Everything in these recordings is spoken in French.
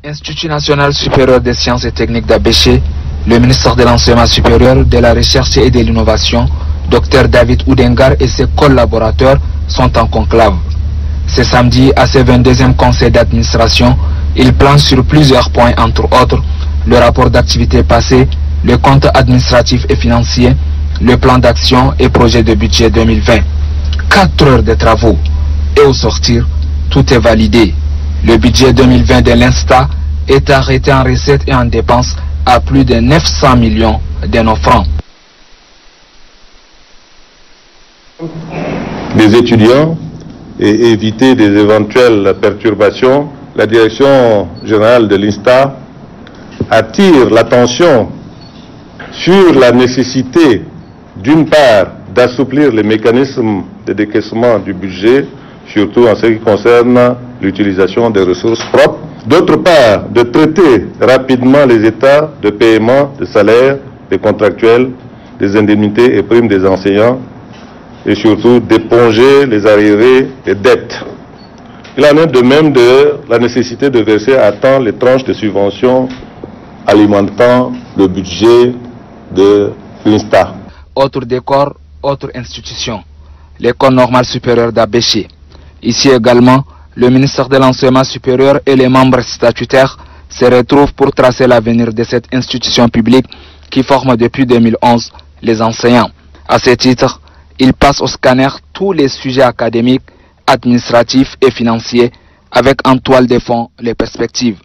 Institut national supérieur des sciences et techniques d'Abéché, le ministre de l'enseignement supérieur, de la recherche et de l'innovation, Dr David Oudengar et ses collaborateurs sont en conclave. Ce samedi, à ce 22e conseil d'administration, il plante sur plusieurs points, entre autres, le rapport d'activité passé, le compte administratif et financier, le plan d'action et projet de budget 2020. 4 heures de travaux et au sortir, tout est validé. Le budget 2020 de l'INSTA est arrêté en recettes et en dépenses à plus de 900 millions de nos francs. Des étudiants et éviter des éventuelles perturbations, la direction générale de l'INSTA attire l'attention sur la nécessité, d'une part, d'assouplir les mécanismes de décaissement du budget, surtout en ce qui concerne l'utilisation des ressources propres. D'autre part, de traiter rapidement les états de paiement des salaires des contractuels, des indemnités et primes des enseignants, et surtout d'éponger les arriérés et dettes. Il en est de même de la nécessité de verser à temps les tranches de subventions alimentant le budget de l'INSTA. Autre décor, autre institution, l'école normale supérieure d'Abéché. Ici également, le ministère de l'enseignement supérieur et les membres statutaires se retrouvent pour tracer l'avenir de cette institution publique qui forme depuis 2011 les enseignants. À ce titre, il passe au scanner tous les sujets académiques, administratifs et financiers avec en toile de fond les perspectives.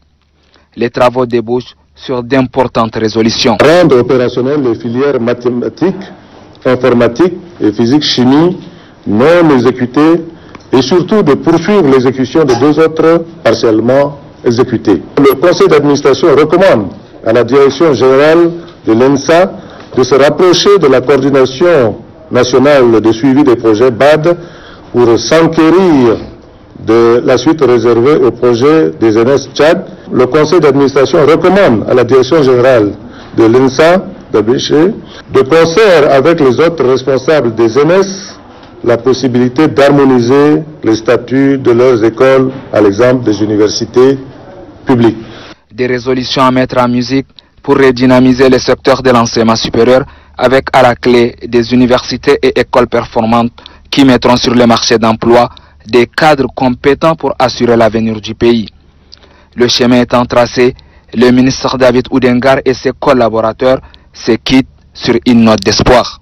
Les travaux débouchent sur d'importantes résolutions. Rendre opérationnelles les filières mathématiques, informatique et physique-chimie non exécutées et surtout de poursuivre l'exécution de 2 autres partiellement exécutées. Le conseil d'administration recommande à la direction générale de l'ENSA de se rapprocher de la coordination nationale de suivi des projets BAD pour s'enquérir de la suite réservée au projet des ENS Tchad. Le conseil d'administration recommande à la direction générale de l'ENSA d'Abéché, de concert avec les autres responsables des ENS, la possibilité d'harmoniser les statuts de leurs écoles à l'exemple des universités publiques. Des résolutions à mettre en musique pour redynamiser le secteur de l'enseignement supérieur avec à la clé des universités et écoles performantes qui mettront sur le marché d'emploi des cadres compétents pour assurer l'avenir du pays. Le chemin étant tracé, le ministre David Oudengar et ses collaborateurs se quittent sur une note d'espoir.